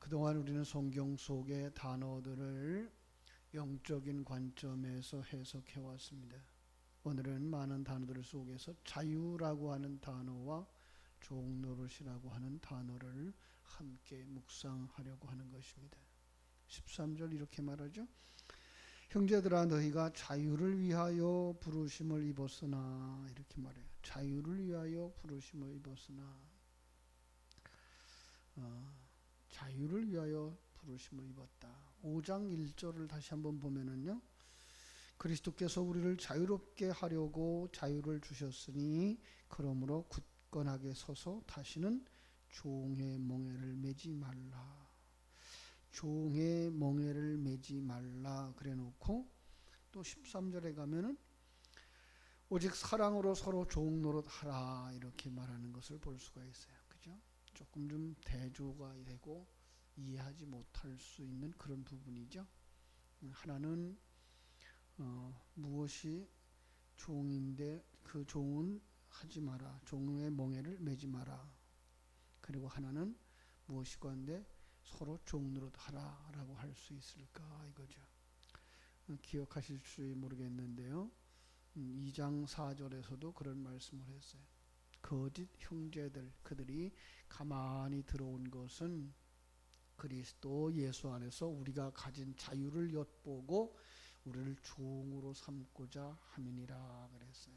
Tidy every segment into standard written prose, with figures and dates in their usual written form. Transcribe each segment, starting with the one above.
그동안 우리는 성경 속의 단어들을 영적인 관점에서 해석해 왔습니다. 오늘은 많은 단어들 속에서 자유라고 하는 단어와 종노릇이라고 하는 단어를 함께 묵상하려고 하는 것입니다. 13절 이렇게 말하죠. 형제들아 너희가 자유를 위하여 부르심을 입었으나, 이렇게 말해요. 자유를 위하여 부르심을 입었으나, 자유를 위하여 부르심을 입었다. 5장 1절을 다시 한번 보면은요, 그리스도께서 우리를 자유롭게 하려고 자유를 주셨으니 그러므로 굳건하게 서서 다시는 종의 멍에를 매지 말라. 종의 멍에를 매지 말라 그래 놓고 또 13절에 가면은 오직 사랑으로 서로 종노릇 하라 이렇게 말하는 것을 볼 수가 있어요. 그죠? 조금 좀 대조가 되고 이해하지 못할 수 있는 그런 부분이죠. 하나는 무엇이 종인데 그 종은 하지 마라. 종의 멍에를 매지 마라. 그리고 하나는 무엇이건데 서로 종노릇 하라 라고 할 수 있을까 이거죠. 기억하실지 모르겠는데요. 2장 4절에서도 그런 말씀을 했어요. 거짓 형제들, 그들이 가만히 들어온 것은 그리스도 예수 안에서 우리가 가진 자유를 엿보고 우리를 종으로 삼고자 함이니라 그랬어요.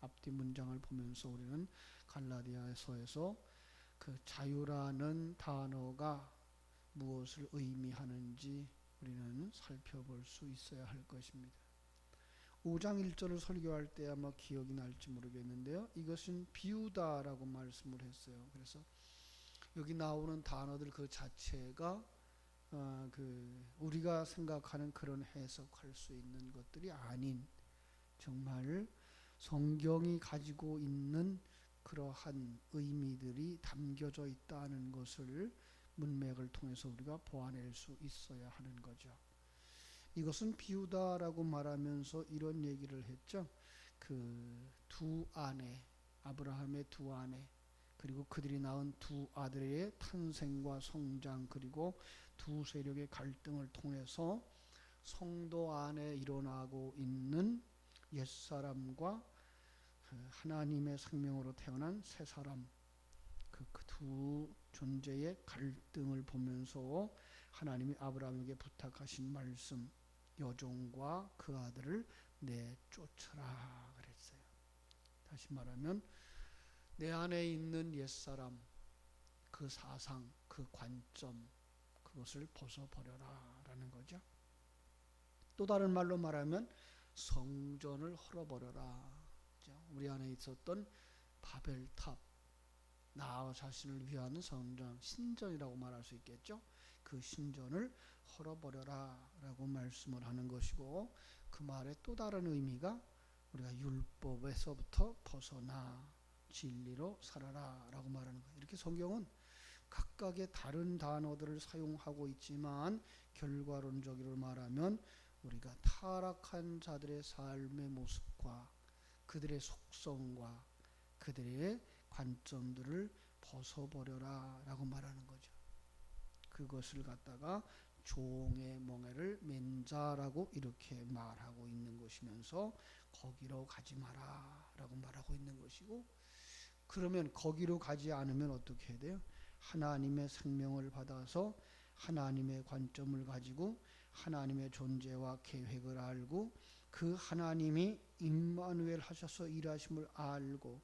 앞뒤 문장을 보면서 우리는 갈라디아서에서 그 자유라는 단어가 무엇을 의미하는지 우리는 살펴볼 수 있어야 할 것입니다. 5장 1절을 설교할 때 아마 기억이 날지 모르겠는데요. 이것은 비유다라고 말씀을 했어요. 그래서 여기 나오는 단어들 그 자체가 우리가 생각하는 그런 해석할 수 있는 것들이 아닌 정말 성경이 가지고 있는 그러한 의미들이 담겨져 있다는 것을 문맥을 통해서 우리가 보아낼 수 있어야 하는 거죠. 이것은 비유다라고 말하면서 이런 얘기를 했죠. 그 두 아내, 아브라함의 두 아내, 그리고 그들이 낳은 두 아들의 탄생과 성장, 그리고 두 세력의 갈등을 통해서 성도 안에 일어나고 있는 옛사람과 하나님의 생명으로 태어난 새사람, 그 두 존재의 갈등을 보면서 하나님이 아브라함에게 부탁하신 말씀, 여종과 그 아들을 내쫓으라 그랬어요. 다시 말하면 내 안에 있는 옛사람, 그 사상, 그 관점, 그것을 벗어버려라 라는 거죠. 또 다른 말로 말하면 성전을 헐어버려라. 우리 안에 있었던 바벨탑, 나 자신을 위한 성전, 신전이라고 말할 수 있겠죠. 그 신전을 헐어버려라 라고 말씀을 하는 것이고, 그 말의 또 다른 의미가 우리가 율법에서부터 벗어나 진리로 살아라 라고 말하는 거예요. 이렇게 성경은 각각의 다른 단어들을 사용하고 있지만 결과론적으로 말하면 우리가 타락한 자들의 삶의 모습과 그들의 속성과 그들의 관점들을 벗어버려라 라고 말하는 거죠. 그것을 갖다가 종의 멍에를 맨 자라고 이렇게 말하고 있는 것이면서 거기로 가지 마라 라고 말하고 있는 것이고, 그러면 거기로 가지 않으면 어떻게 해야 돼요? 하나님의 생명을 받아서 하나님의 관점을 가지고 하나님의 존재와 계획을 알고 그 하나님이 임마누엘 하셔서 일하심을 알고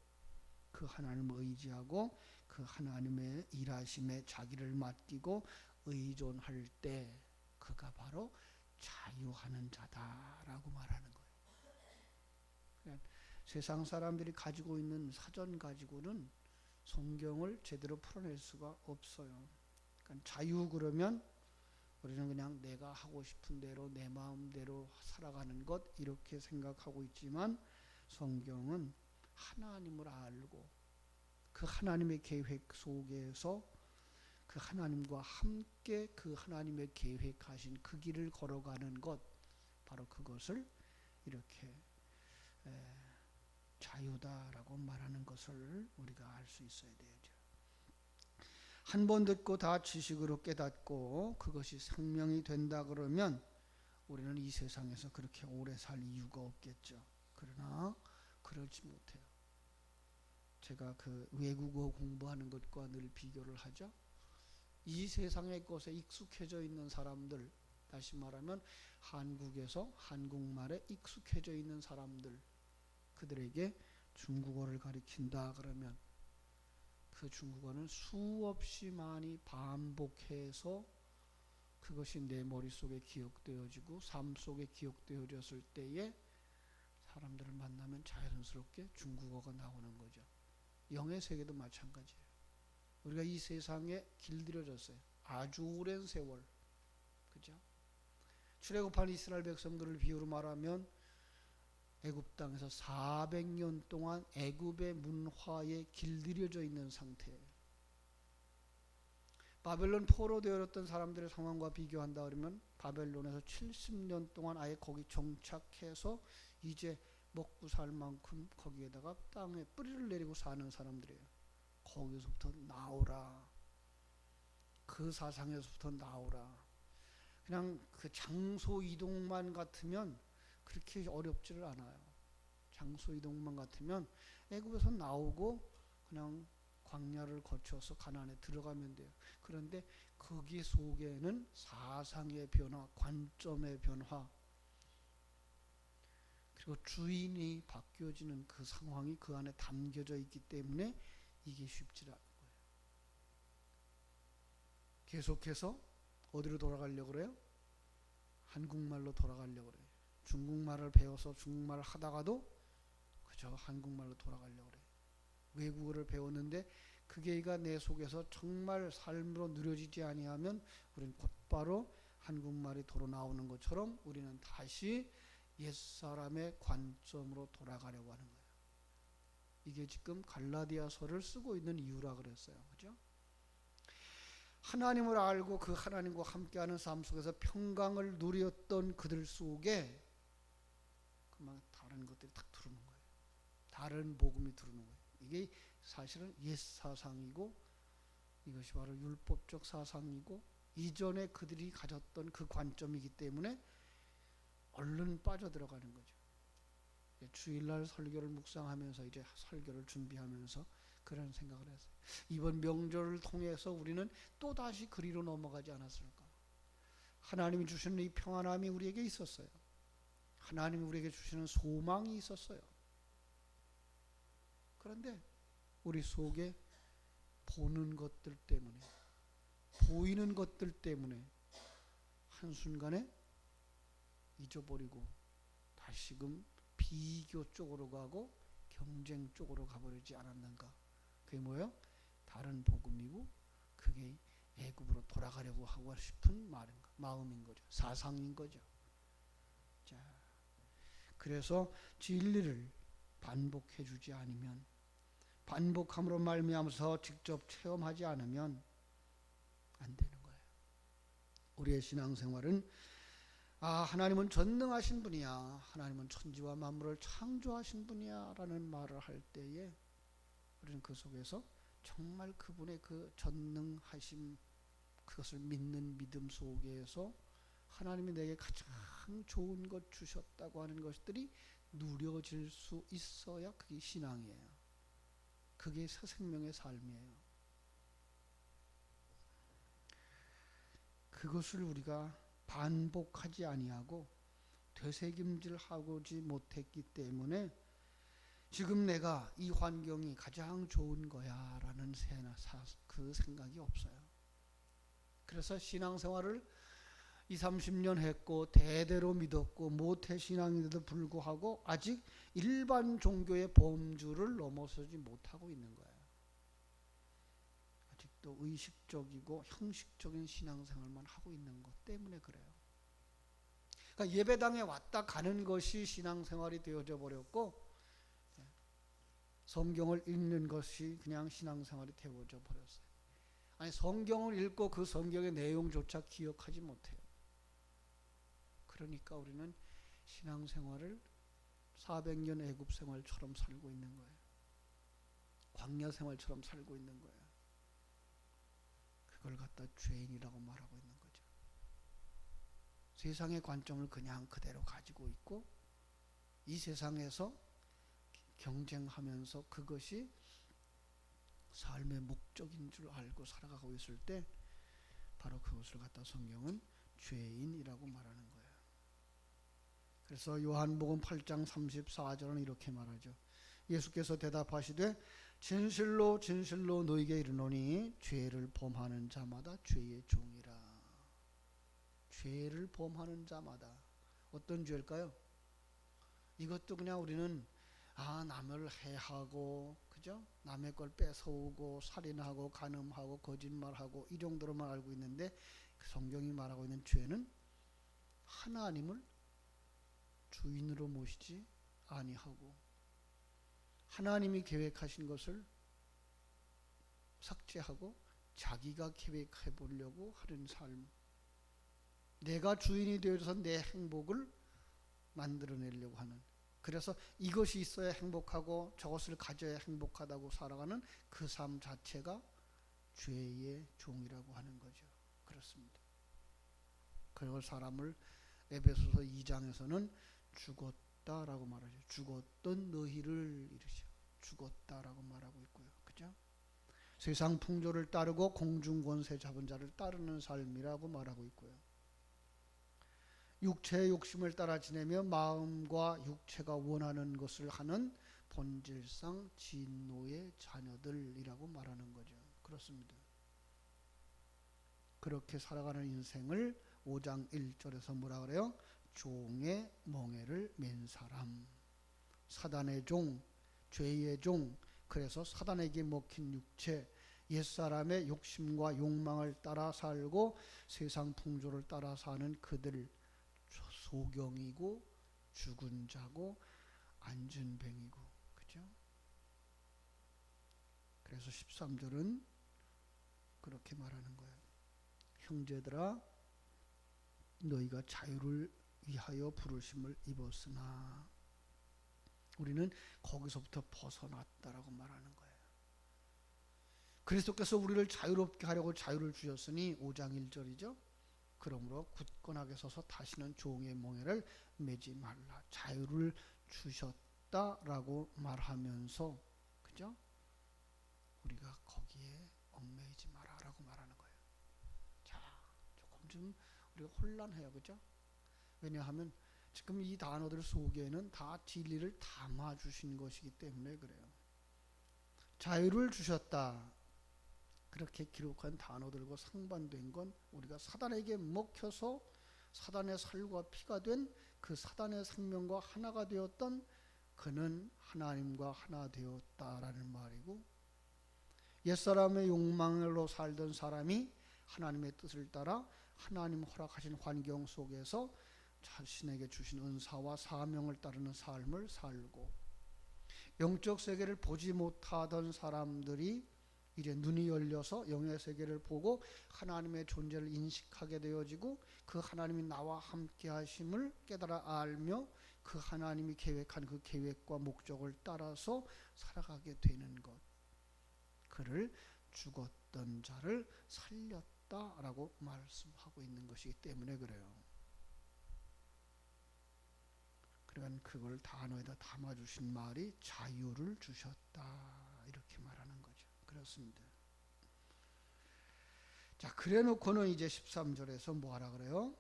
그 하나님을 의지하고 그 하나님의 일하심에 자기를 맡기고 의존할 때 그가 바로 자유하는 자다라고 말하는 거예요. 그러니까 세상 사람들이 가지고 있는 사전 가지고는 성경을 제대로 풀어낼 수가 없어요. 그러니까 자유 그러면 우리는 그냥 내가 하고 싶은 대로 내 마음대로 살아가는 것 이렇게 생각하고 있지만, 성경은 하나님을 알고 그 하나님의 계획 속에서 그 하나님과 함께 그 하나님의 계획하신 그 길을 걸어가는 것, 바로 그것을 이렇게 자유다라고 말하는 것을 우리가 알 수 있어야 되죠. 한 번 듣고 다 지식으로 깨닫고 그것이 생명이 된다 그러면 우리는 이 세상에서 그렇게 오래 살 이유가 없겠죠. 그러나 그러지 못해요. 제가 그 외국어 공부하는 것과 늘 비교를 하죠. 이 세상의 것에 익숙해져 있는 사람들, 다시 말하면 한국에서 한국말에 익숙해져 있는 사람들, 그들에게 중국어를 가르친다 그러면 그 중국어는 수없이 많이 반복해서 그것이 내 머릿속에 기억되어지고 삶 속에 기억되어졌을 때에 사람들을 만나면 자연스럽게 중국어가 나오는 거죠. 영의 세계도 마찬가지예요. 우리가 이 세상에 길들여졌어요. 아주 오랜 세월. 그죠? 출애굽한 이스라엘 백성들을 비유로 말하면 애굽 땅에서 400년 동안 애굽의 문화에 길들여져 있는 상태예요. 바벨론 포로되었던 사람들의 상황과 비교한다 그러면 바벨론에서 70년 동안 아예 거기 정착해서 이제 먹고 살 만큼 거기에다가 땅에 뿌리를 내리고 사는 사람들이에요. 거기서부터 나오라. 그 사상에서부터 나오라. 그냥 그 장소 이동만 같으면 그렇게 어렵지를 않아요. 장소 이동만 같으면 애굽에서 나오고 그냥 광야를 거쳐서 가나안에 들어가면 돼요. 그런데 거기 속에는 사상의 변화, 관점의 변화, 그리고 주인이 바뀌어지는 그 상황이 그 안에 담겨져 있기 때문에 이게 쉽지 않은 거예요. 계속해서 어디로 돌아가려고 그래요? 한국말로 돌아가려고 그래요. 중국말을 배워서 중국말을 하다가도 그저 한국말로 돌아가려고 그래요. 외국어를 배웠는데 그게가 내 속에서 정말 삶으로 누려지지 아니하면 우리는 곧바로 한국말이 도로 나오는 것처럼 우리는 다시 옛사람의 관점으로 돌아가려고 하는 거예요. 이게 지금 갈라디아서를 쓰고 있는 이유라 그랬어요. 그죠? 하나님을 알고 그 하나님과 함께하는 삶 속에서 평강을 누렸던 그들 속에 그만 다른 것들이 딱 들어오는 거예요. 다른 복음이 들어오는 거예요. 이게 사실은 옛 사상이고 이것이 바로 율법적 사상이고 이전에 그들이 가졌던 그 관점이기 때문에 얼른 빠져들어가는 거죠. 주일날 설교를 묵상하면서 이제 설교를 준비하면서 그런 생각을 했어요. 이번 명절을 통해서 우리는 또다시 그리로 넘어가지 않았을까. 하나님이 주시는 이 평안함이 우리에게 있었어요. 하나님이 우리에게 주시는 소망이 있었어요. 그런데 우리 속에 보는 것들 때문에, 보이는 것들 때문에 한순간에 잊어버리고 다시금 비교 쪽으로 가고 경쟁 쪽으로 가버리지 않았는가. 그게 뭐예요? 다른 복음이고 그게 애굽으로 돌아가려고 하고 싶은 마음인 거죠. 사상인 거죠. 자, 그래서 진리를 반복해 주지 않으면, 반복함으로 말미암아서 직접 체험하지 않으면 안 되는 거예요. 우리의 신앙생활은 하나님은 전능하신 분이야, 하나님은 천지와 만물을 창조하신 분이야 라는 말을 할 때에 우리는 그 속에서 정말 그분의 그 전능하심, 그것을 믿는 믿음 속에서 하나님이 내게 가장 좋은 것 주셨다고 하는 것들이 누려질 수 있어야 그게 신앙이에요. 그게 새 생명의 삶이에요. 그것을 우리가 반복하지 아니하고 되새김질하지 못했기 때문에 지금 내가 이 환경이 가장 좋은 거야 라는 그 생각이 없어요. 그래서 신앙생활을 20, 30년 했고 대대로 믿었고 모태신앙인데도 불구하고 아직 일반 종교의 범주를 넘어서지 못하고 있는 거예요. 아직도 의식적이고 형식적인 신앙생활만 하고 있는 것 때문에 그래요. 그러니까 예배당에 왔다 가는 것이 신앙생활이 되어져 버렸고 성경을 읽는 것이 그냥 신앙생활이 되어져 버렸어요. 아니, 성경을 읽고 그 성경의 내용조차 기억하지 못해요. 그러니까 우리는 신앙생활을 400년 애굽 생활처럼 살고 있는 거예요. 광야 생활처럼 살고 있는 거예요. 갖다 죄인이라고 말하고 있는 거죠. 세상의 관점을 그냥 그대로 가지고 있고 이 세상에서 경쟁하면서 그것이 삶의 목적인 줄 알고 살아가고 있을 때 바로 그것을 갖다 성경은 죄인이라고 말하는 거예요. 그래서 요한복음 8장 34절은 이렇게 말하죠. 예수께서 대답하시되 진실로 진실로 너희에게 이르노니 죄를 범하는 자마다 죄의 종이라. 죄를 범하는 자마다 어떤 죄일까요? 이것도 그냥 우리는 남을 해하고 그죠? 남의 걸 뺏어오고 살인하고 간음하고 거짓말하고 이 정도로만 알고 있는데 그 성경이 말하고 있는 죄는 하나님을 주인으로 모시지 아니하고 하나님이 계획하신 것을 삭제하고 자기가 계획해 보려고 하는 삶, 내가 주인이 되어서 내 행복을 만들어내려고 하는, 그래서 이것이 있어야 행복하고 저것을 가져야 행복하다고 살아가는 그 삶 자체가 죄의 종이라고 하는 거죠. 그렇습니다. 그걸 사람을 에베소서 2장에서는 죽었다라고 말하죠. 죽었던 너희를 이르죠. 죽었다라고 말하고 있고요. 그죠? 세상 풍조를 따르고 공중 권세 잡은 자를 따르는 삶이라고 말하고 있고요. 육체의 욕심을 따라 지내며 마음과 육체가 원하는 것을 하는 본질상 진노의 자녀들이라고 말하는 거죠. 그렇습니다. 그렇게 살아가는 인생을 5장 1절에서 뭐라 그래요? 종의 멍에를 맨 사람, 사단의 종, 죄의 종. 그래서 사단에게 먹힌 육체, 옛사람의 욕심과 욕망을 따라 살고 세상 풍조를 따라 사는 그들, 소경이고 죽은 자고 안전뱅이고, 그죠? 그래서 13절은 그렇게 말하는 거예요. 형제들아 너희가 자유를 위하여 부르심을 입었으나, 우리는 거기서부터 벗어났다라고 말하는 거예요. 그리스도께서 우리를 자유롭게 하려고 자유를 주셨으니 5장 1절이죠. 그러므로 굳건하게 서서 다시는 종의 멍에를 매지 말라. 자유를 주셨다라고 말하면서, 그죠? 우리가 거기에 얽매이지 마라라고 말하는 거예요. 자, 조금 좀 우리가 혼란해요, 그죠? 왜냐하면 지금 이 단어들 속에는 다 진리를 담아 주신 것이기 때문에 그래요. 자유를 주셨다, 그렇게 기록한 단어들과 상반된 건 우리가 사단에게 먹혀서 사단의 살과 피가 된 그 사단의 생명과 하나가 되었던 그는 하나님과 하나 되었다라는 말이고, 옛사람의 욕망으로 살던 사람이 하나님의 뜻을 따라 하나님 허락하신 환경 속에서 자신에게 주신 은사와 사명을 따르는 삶을 살고, 영적 세계를 보지 못하던 사람들이 이제 눈이 열려서 영의 세계를 보고 하나님의 존재를 인식하게 되어지고 그 하나님이 나와 함께 하심을 깨달아 알며 그 하나님이 계획한 그 계획과 목적을 따라서 살아가게 되는 것, 그를 죽었던 자를 살렸다라고 말씀하고 있는 것이기 때문에 그래요. 그러니까 그걸 단어에다 담아주신 말이 자유를 주셨다 이렇게 말하는 거죠. 그렇습니다. 자, 그래 놓고는 이제 13절에서 뭐 하라 그래요?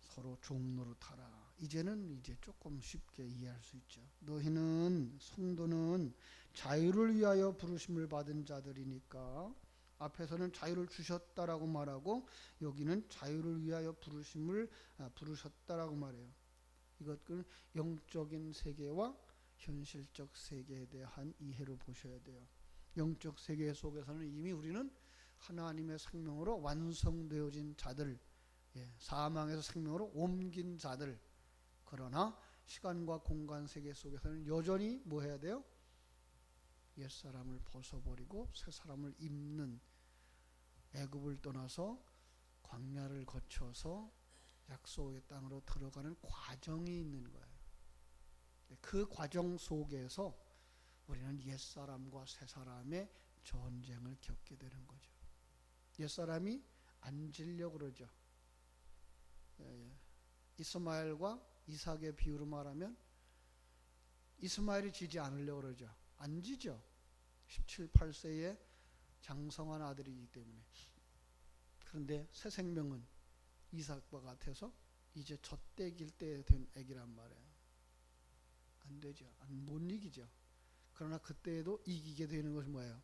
서로 종노릇하라. 이제는 이제 조금 쉽게 이해할 수 있죠. 너희는, 성도는 자유를 위하여 부르심을 받은 자들이니까, 앞에서는 자유를 주셨다라고 말하고 여기는 자유를 위하여 부르셨다라고 말해요. 이것은 영적인 세계와 현실적 세계에 대한 이해로 보셔야 돼요. 영적 세계 속에서는 이미 우리는 하나님의 생명으로 완성되어진 자들, 사망에서 생명으로 옮긴 자들. 그러나 시간과 공간 세계 속에서는 여전히 뭐 해야 돼요? 옛사람을 벗어버리고 새사람을 입는, 애굽을 떠나서 광야를 거쳐서 약속의 땅으로 들어가는 과정이 있는 거예요. 그 과정 속에서 우리는 옛사람과 새사람의 전쟁을 겪게 되는 거죠. 옛사람이 안 지려고 그러죠. 이스마엘과 이삭의 비유로 말하면 이스마엘이 지지 않으려고 그러죠. 안 지죠. 17, 18세에 장성한 아들이기 때문에. 그런데 새 생명은 이삭과 같아서 이제 젖대길 때 된 애기란 말이에요. 안 되죠. 못 이기죠. 그러나 그때에도 이기게 되는 것이 뭐예요?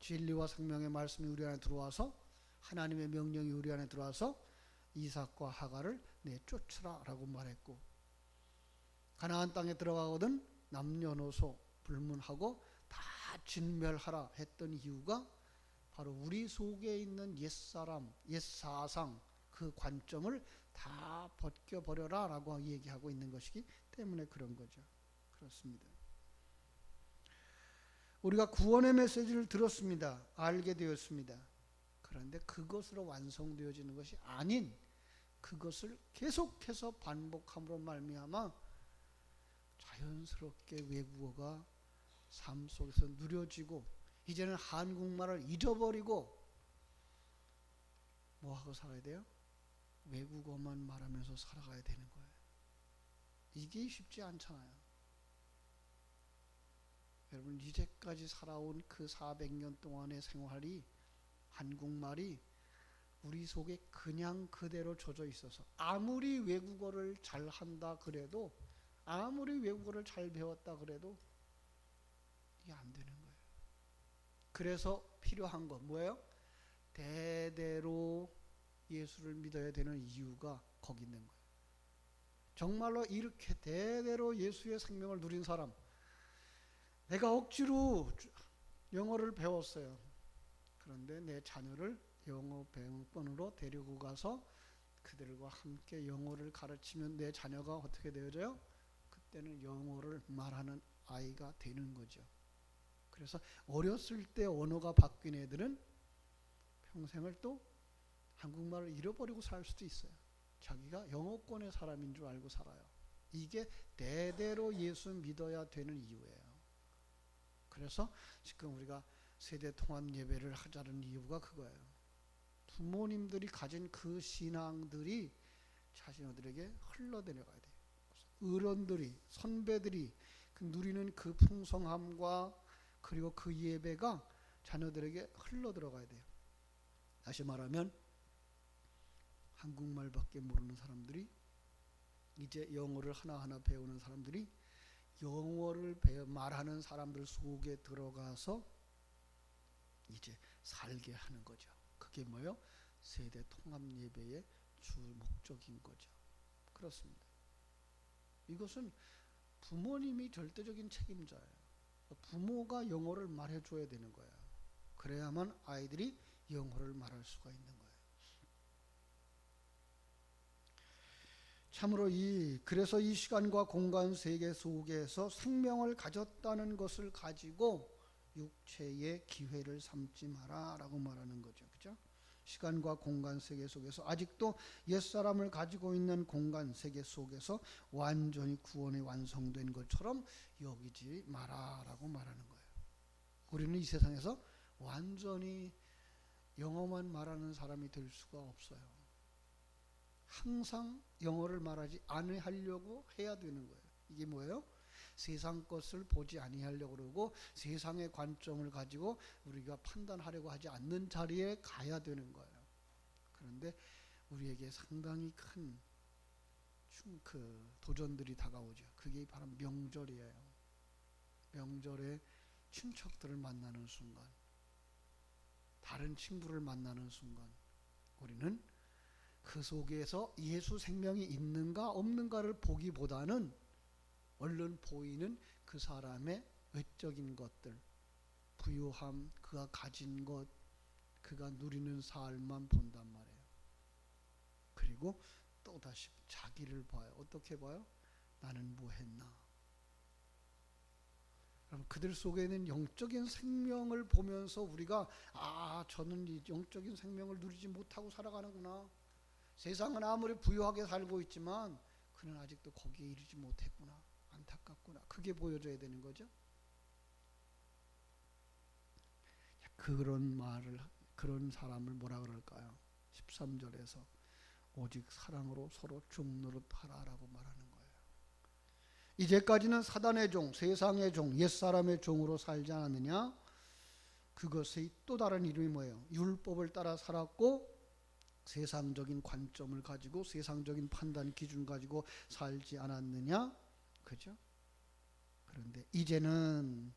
진리와 생명의 말씀이 우리 안에 들어와서 하나님의 명령이 우리 안에 들어와서 이삭과 하갈을 내쫓으라 라고 말했고, 가나안 땅에 들어가거든 남녀노소 불문하고 다 진멸하라 했던 이유가 바로 우리 속에 있는 옛사람, 옛사상 그 관점을 다 벗겨버려라 라고 얘기하고 있는 것이기 때문에 그런 거죠. 그렇습니다. 우리가 구원의 메시지를 들었습니다. 알게 되었습니다. 그런데 그것으로 완성되어지는 것이 아닌 그것을 계속해서 반복함으로 말미암아 자연스럽게 외국어가 삶 속에서 누려지고 이제는 한국말을 잊어버리고 뭐하고 살아야 돼요? 외국어만 말하면서 살아가야 되는 거예요. 이게 쉽지 않잖아요. 여러분, 이제까지 살아온 그 400년 동안의 생활이, 한국말이 우리 속에 그냥 그대로 젖어 있어서 아무리 외국어를 잘 한다 그래도, 아무리 외국어를 잘 배웠다 그래도 이게 안 되는 거예요. 그래서 필요한 거 뭐예요? 대대로 예수를 믿어야 되는 이유가 거기 있는 거예요. 정말로 이렇게 대대로 예수의 생명을 누린 사람, 내가 억지로 영어를 배웠어요. 그런데 내 자녀를 영어 배움권으로 데리고 가서 그들과 함께 영어를 가르치면 내 자녀가 어떻게 되어져요? 그때는 영어를 말하는 아이가 되는 거죠. 그래서 어렸을 때 언어가 바뀐 애들은 평생을 또 한국말을 잃어버리고 살 수도 있어요. 자기가 영어권의 사람인 줄 알고 살아요. 이게 대대로 예수 믿어야 되는 이유예요. 그래서 지금 우리가 세대 통합 예배를 하자는 이유가 그거예요. 부모님들이 가진 그 신앙들이 자신들에게 흘러내려가야 돼요. 어른들이, 선배들이 누리는 그 풍성함과 그리고 그 예배가 자녀들에게 흘러들어가야 돼요. 다시 말하면 한국말밖에 모르는 사람들이 이제 영어를 하나하나 배우는 사람들이 영어를 말하는 사람들 속에 들어가서 이제 살게 하는 거죠. 그게 뭐예요? 세대 통합 예배의 주 목적인 거죠. 그렇습니다. 이것은 부모님이 절대적인 책임자예요. 부모가 영어를 말해줘야 되는 거예요. 그래야만 아이들이 영어를 말할 수가 있는 거예요. 참으로 그래서 이 시간과 공간 세계 속에서 생명을 가졌다는 것을 가지고 육체의 기회를 삼지 마라 라고 말하는 거죠. 그죠? 시간과 공간 세계 속에서 아직도 옛사람을 가지고 있는 공간 세계 속에서 완전히 구원이 완성된 것처럼 여기지 마라 라고 말하는 거예요. 우리는 이 세상에서 완전히 영어만 말하는 사람이 될 수가 없어요. 항상 영어를 말하지 않으려고 해야 되는 거예요. 이게 뭐예요? 세상 것을 보지 아니하려고 그러고 세상의 관점을 가지고 우리가 판단하려고 하지 않는 자리에 가야 되는 거예요. 그런데 우리에게 상당히 큰 도전들이 다가오죠. 그게 바로 명절이에요. 명절에 친척들을 만나는 순간, 다른 친구를 만나는 순간 우리는 그 속에서 예수 생명이 있는가 없는가를 보기보다는 얼른 보이는 그 사람의 외적인 것들, 부유함, 그가 가진 것, 그가 누리는 삶만 본단 말이에요. 그리고 또다시 자기를 봐요. 어떻게 봐요? 나는 뭐 했나? 그럼 그들 속에 있는 영적인 생명을 보면서 우리가 저는 이 영적인 생명을 누리지 못하고 살아가는구나. 세상은 아무리 부유하게 살고 있지만 그는 아직도 거기에 이르지 못했구나. 안타깝구나. 그게 보여줘야 되는 거죠. 그런 사람을 뭐라 그럴까요? 13절에서 오직 사랑으로 서로 종 노릇하라라고 말하는 거예요. 이제까지는 사단의 종, 세상의 종, 옛사람의 종으로 살지 않았느냐? 그것의 또 다른 이름이 뭐예요? 율법을 따라 살았고 세상적인 관점을 가지고 세상적인 판단 기준 가지고 살지 않았느냐? 그죠? 그런데 이제는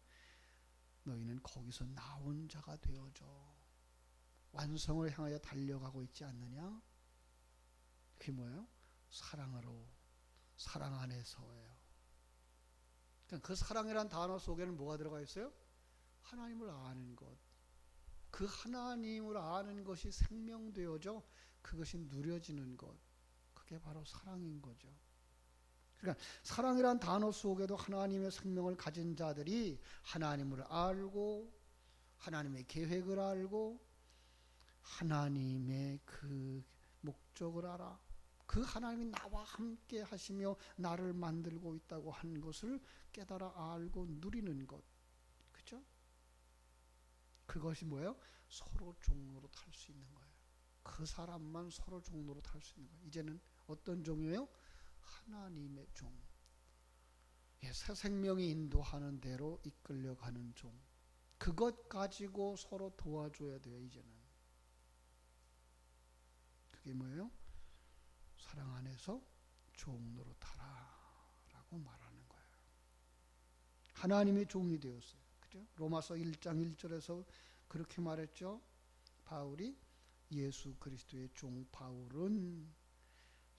너희는 거기서 나온 자가 되어져 완성을 향하여 달려가고 있지 않느냐? 그게 뭐예요? 사랑으로, 사랑 안에서예요. 그러니까 그 사랑이란 단어 속에는 뭐가 들어가 있어요? 하나님을 아는 것. 그 하나님을 아는 것이 생명되어져 그것이 누려지는 것. 그게 바로 사랑인 거죠. 그러니까 사랑이란 단어 속에도 하나님의 생명을 가진 자들이 하나님을 알고 하나님의 계획을 알고 하나님의 그 목적을 알아. 그 하나님이 나와 함께 하시며 나를 만들고 있다고 하는 것을 깨달아 알고 누리는 것. 그죠? 그것이 뭐예요? 서로 종로로 탈 수 있는 거예요. 그 사람만 서로 종로로 탈 수 있는 거예요. 이제는 어떤 종이에요? 하나님의 종. 새 생명이 인도하는 대로 이끌려가는 종. 그것 가지고 서로 도와줘야 돼요. 이제는. 그게 뭐예요? 사랑 안에서 종로로 타라라고 말하는 거예요. 하나님의 종이 되었어요. 그죠? 로마서 1장 1절에서 그렇게 말했죠. 바울이 예수 그리스도의 종 바울은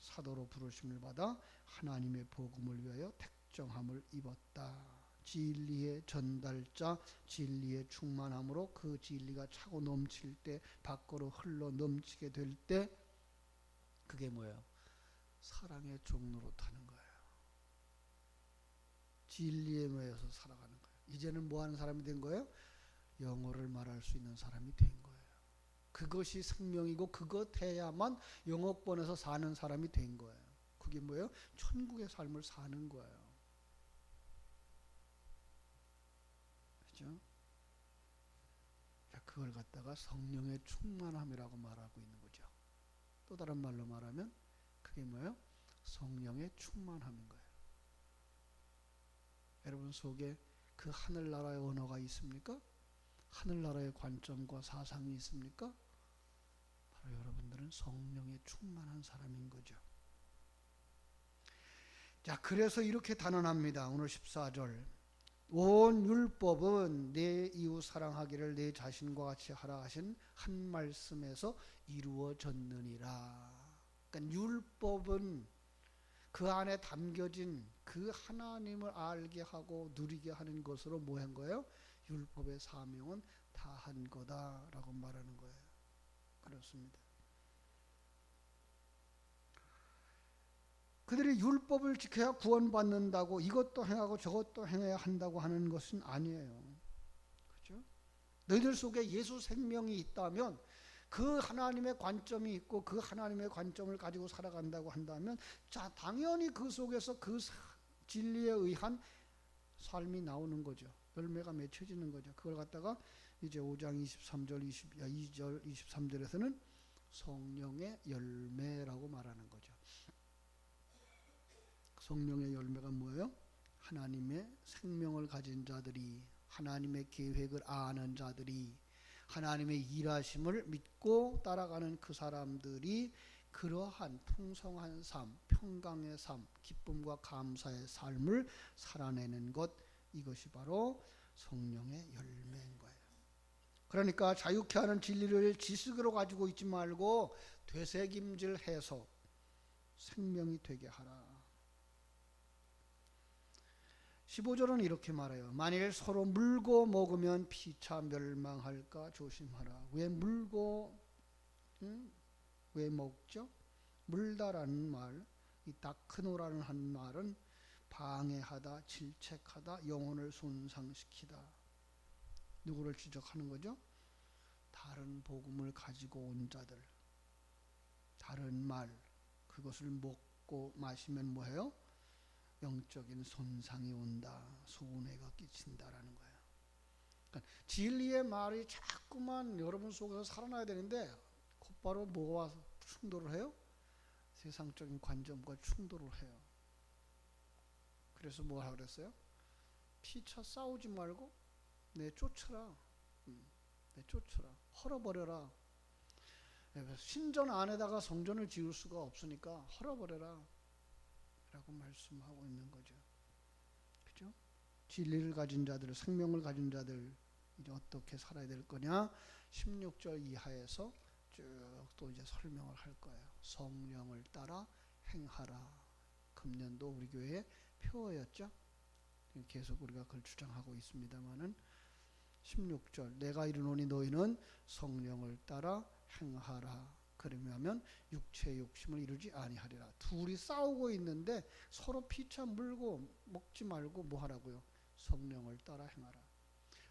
사도로 부르심을 받아 하나님의 복음을 위하여 택정함을 입었다. 진리의 전달자, 진리의 충만함으로 그 진리가 차고 넘칠 때, 밖으로 흘러 넘치게 될 때, 그게 뭐예요? 사랑의 종로로 타는 거예요. 진리에 의해서 살아가는 거예요. 이제는 뭐 하는 사람이 된 거예요? 영어를 말할 수 있는 사람이 된 거예요. 그것이 생명이고 그것 해야만 영어권에서 사는 사람이 된 거예요. 그게 뭐예요? 천국의 삶을 사는 거예요. 그죠? 그걸 갖다가 성령의 충만함이라고 말하고 있는 거죠. 또 다른 말로 말하면 그게 뭐예요? 성령의 충만함인 거예요. 여러분 속에 그 하늘나라의 언어가 있습니까? 하늘나라의 관점과 사상이 있습니까? 바로 여러분들은 성령에 충만한 사람인 거죠. 자, 그래서 이렇게 단언합니다. 오늘 14절. 온 율법은 내 이웃 사랑하기를 내 자신과 같이 하라 하신 한 말씀에서 이루어졌느니라. 그러니까 율법은 그 안에 담겨진 그 하나님을 알게 하고 누리게 하는 것으로 뭐 한 거예요? 율법의 사명은 다 한 거다라고 말하는 거예요. 그렇습니다. 그들이 율법을 지켜야 구원받는다고 이것도 행하고 저것도 행해야 한다고 하는 것은 아니에요. 그렇죠? 너희들 속에 예수 생명이 있다면 그 하나님의 관점이 있고 그 하나님의 관점을 가지고 살아간다고 한다면 자, 당연히 그 속에서 그 진리에 의한 삶이 나오는 거죠. 열매가 맺혀지는 거죠. 그걸 갖다가 이제 5장 23절 22절 23절에서는 성령의 열매라고 말하는 거죠. 성령의 열매가 뭐예요? 하나님의 생명을 가진 자들이, 하나님의 계획을 아는 자들이, 하나님의 일하심을 믿고 따라가는 그 사람들이 그러한 풍성한 삶, 평강의 삶, 기쁨과 감사의 삶을 살아내는 것, 이것이 바로 성령의 열매인 거예요. 그러니까 자유케 하는 진리를 지식으로 가지고 있지 말고 되새김질해서 생명이 되게 하라. 15절은 이렇게 말해요. 만일 서로 물고 먹으면 피차 멸망할까 조심하라. 왜 물고 왜 먹죠? 물다라는 말, 이 다크노라는 한 말은 방해하다, 질책하다, 영혼을 손상시키다. 누구를 지적하는 거죠? 다른 복음을 가지고 온 자들, 다른 말, 그것을 먹고 마시면 뭐예요? 영적인 손상이 온다, 손해가 끼친다라는 거예요. 진리의 말이 자꾸만 여러분 속에서 살아나야 되는데 곧바로 뭐와 충돌을 해요? 세상적인 관점과 충돌을 해요. 그래서 뭐라 그랬어요? 피차 싸우지 말고 내쫓으라. 내쫓으라. 헐어버려라. 신전 안에다가 성전을 지을 수가 없으니까 헐어버려라 라고 말씀하고 있는 거죠. 그죠? 진리를 가진 자들, 생명을 가진 자들 이제 어떻게 살아야 될 거냐? 16절 이하에서 쭉 또 이제 설명을 할 거예요. 성령을 따라 행하라. 금년도 우리 교회의 표어였죠. 계속 우리가 그걸 주장하고 있습니다만은 16절 내가 이르노니 너희는 성령을 따라 행하라. 그러면 육체의 욕심을 이루지 아니하리라. 둘이 싸우고 있는데 서로 피차 물고 먹지 말고 뭐 하라고요? 성령을 따라 행하라.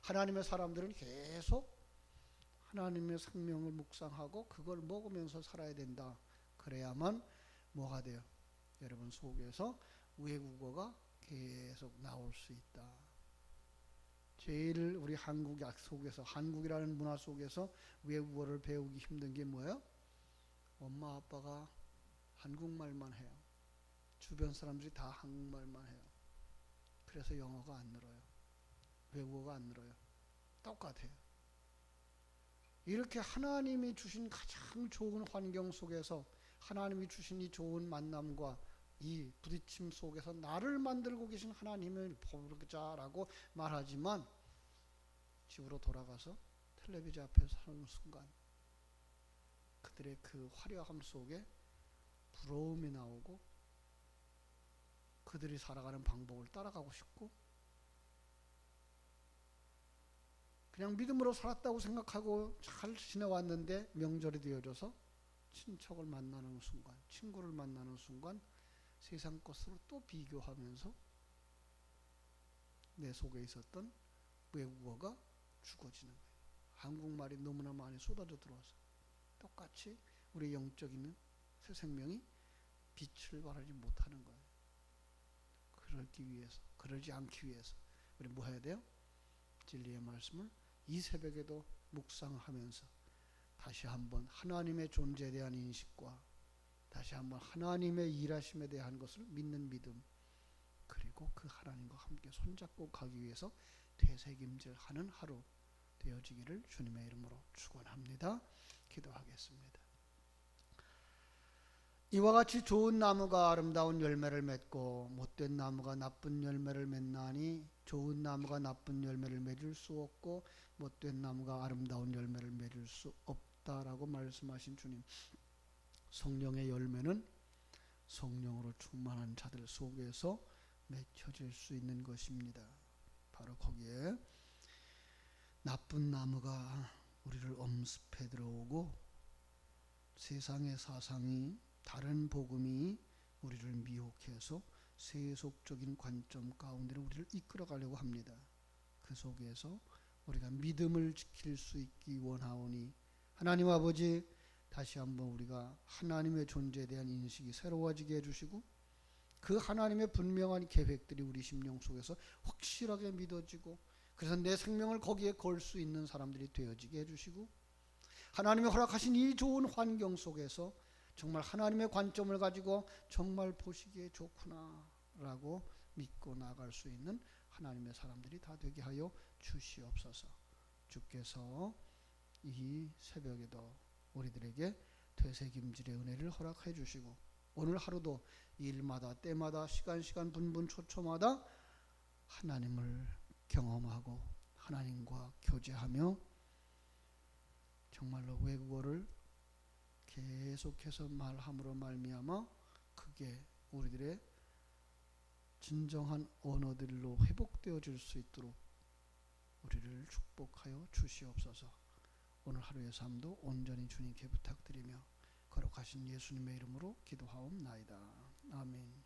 하나님의 사람들은 계속 하나님의 생명을 묵상하고 그걸 먹으면서 살아야 된다. 그래야만 뭐가 돼요? 여러분 속에서 외국어가 계속 나올 수 있다. 제일 우리 한국 속에서, 한국이라는 문화 속에서 외국어를 배우기 힘든 게 뭐예요? 엄마 아빠가 한국말만 해요. 주변 사람들이 다 한국말만 해요. 그래서 영어가 안 늘어요. 외국어가 안 늘어요. 똑같아요. 이렇게 하나님이 주신 가장 좋은 환경 속에서 하나님이 주신 이 좋은 만남과 이 부딪힘 속에서 나를 만들고 계신 하나님을 보자라고 말하지만 집으로 돌아가서 텔레비전 앞에서 사는 순간 그들의 그 화려함 속에 부러움이 나오고 그들이 살아가는 방법을 따라가고 싶고 그냥 믿음으로 살았다고 생각하고 잘 지내왔는데 명절이 되어져서 친척을 만나는 순간, 친구를 만나는 순간 세상 것으로 또 비교하면서 내 속에 있었던 외국어가 죽어지는 거예요. 한국말이 너무나 많이 쏟아져 들어와서 똑같이 우리 영적인 새 생명이 빛을 발하지 못하는 거예요. 그러지 않기 위해서 우리 뭐 해야 돼요? 진리의 말씀을 이 새벽에도 묵상하면서 다시 한번 하나님의 존재에 대한 인식과 다시 한번 하나님의 일하심에 대한 것을 믿는 믿음 그리고 그 하나님과 함께 손잡고 가기 위해서 되새김질하는 하루 되어지기를 주님의 이름으로 축원합니다. 기도하겠습니다. 이와 같이 좋은 나무가 아름다운 열매를 맺고 못된 나무가 나쁜 열매를 맺나니 좋은 나무가 나쁜 열매를 맺을 수 없고 못된 나무가 아름다운 열매를 맺을 수 없다라고 말씀하신 주님. 성령의 열매는 성령으로 충만한 자들 속에서 맺혀질 수 있는 것입니다. 바로 거기에 나쁜 나무가 우리를 엄습해 들어오고 세상의 사상이 다른 복음이 우리를 미혹해서 세속적인 관점 가운데로 우리를 이끌어가려고 합니다. 그 속에서 우리가 믿음을 지킬 수 있기 원하오니 하나님 아버지 다시 한번 우리가 하나님의 존재에 대한 인식이 새로워지게 해주시고 그 하나님의 분명한 계획들이 우리 심령 속에서 확실하게 믿어지고 그래서 내 생명을 거기에 걸 수 있는 사람들이 되어지게 해주시고 하나님이 허락하신 이 좋은 환경 속에서 정말 하나님의 관점을 가지고 정말 보시기에 좋구나 라고 믿고 나아갈 수 있는 하나님의 사람들이 다 되게 하여 주시옵소서. 주께서 이 새벽에도 우리들에게 되새김질의 은혜를 허락해 주시고 오늘 하루도 일마다 때마다 시간 분분 초초마다 하나님을 경험하고 하나님과 교제하며 정말로 외국어를 계속해서 말함으로 말미암아 그게 우리들의 진정한 언어들로 회복되어질 수 있도록 우리를 축복하여 주시옵소서. 오늘 하루의 삶도 온전히 주님께 부탁드리며 거룩하신 예수님의 이름으로 기도하옵나이다. 아멘.